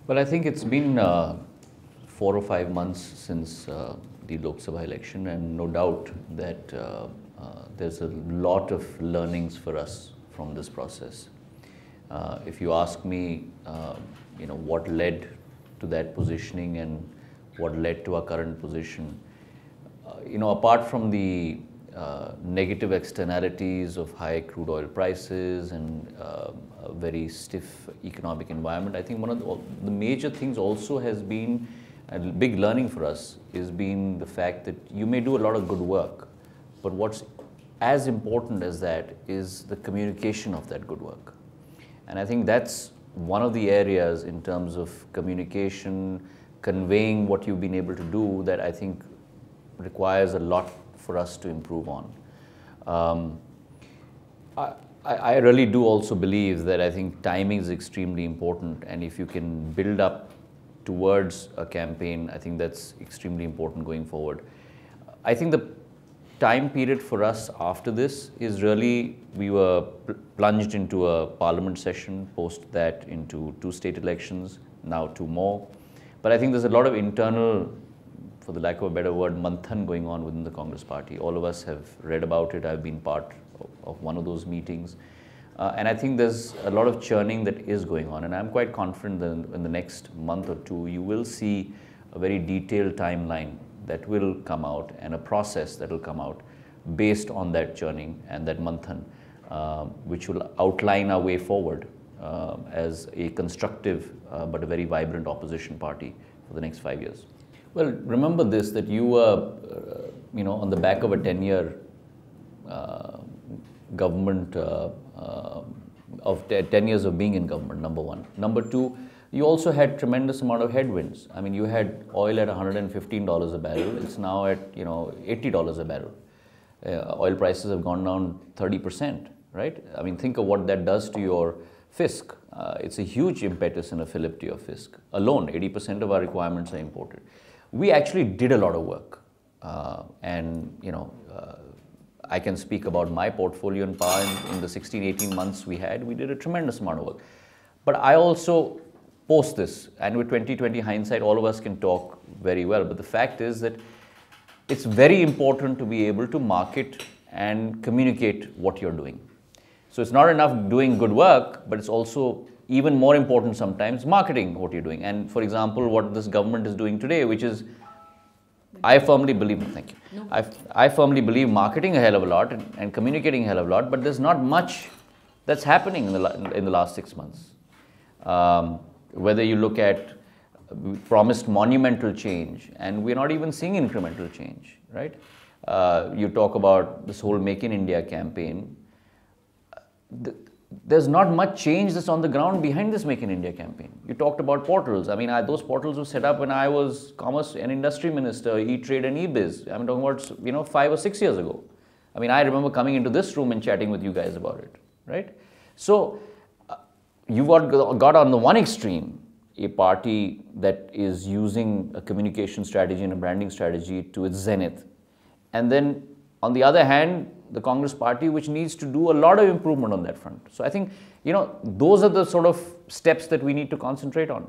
Well, I think it's been 4 or 5 months since the Lok Sabha election, and no doubt that there's a lot of learnings for us from this process. If you ask me, what led to that positioning and what led to our current position, apart from the negative externalities of high crude oil prices and a very stiff economic environment, I think one of the major things also has been a big learning for us is been the fact that you may do a lot of good work, but what's as important as that is the communication of that good work. And I think that's one of the areas in terms of communication, conveying what you've been able to do, that I think requires a lot for us to improve on. I really do also believe that I think timing is extremely important, and if you can build up towards a campaign, I think that's extremely important going forward. I think the time period for us after this is really, we were plunged into a parliament session, post that into 2 state elections, now 2 more. But I think there's a lot of internal, for the lack of a better word, manthan going on within the Congress party. All of us have read about it. I've been part of one of those meetings. And I think there's a lot of churning that is going on. And I'm quite confident that in the next month or 2, you will see a very detailed timeline that will come out and a process that will come out based on that churning and that manthan, which will outline our way forward as a constructive but a very vibrant opposition party for the next 5 years. Well, remember this, that you were, on the back of a 10-year government, of 10 years of being in government, number one. Number two, you also had tremendous amount of headwinds. I mean, you had oil at $115 a barrel. It's now at, $80 a barrel. Oil prices have gone down 30%, right? I mean, think of what that does to your fisc. It's a huge impetus and a fillip to your fisc. Alone, 80% of our requirements are imported. We actually did a lot of work. I can speak about my portfolio and power in the 16, 18 months we had. We did a tremendous amount of work. But I also, post this, and with 2020 hindsight, all of us can talk very well. But the fact is that it's very important to be able to market and communicate what you're doing. So it's not enough doing good work, but it's also even more important sometimes marketing what you're doing. And for example, what this government is doing today, which is, I firmly believe, thank you. No. I firmly believe marketing a hell of a lot and communicating a hell of a lot, but there's not much that's happening in the last 6 months. Whether you look at promised monumental change, and we're not even seeing incremental change, right? You talk about this whole Make in India campaign. There's not much change that's on the ground behind this Make in India campaign. You talked about portals. I mean, those portals were set up when I was Commerce and Industry Minister, E-Trade and E-Biz. I'm talking about, 5 or 6 years ago. I mean, I remember coming into this room and chatting with you guys about it, right? So, you've got on the one extreme, a party that is using a communication strategy and a branding strategy to its zenith. And then, on the other hand, the Congress party, which needs to do a lot of improvement on that front. So I think, those are the sort of steps that we need to concentrate on.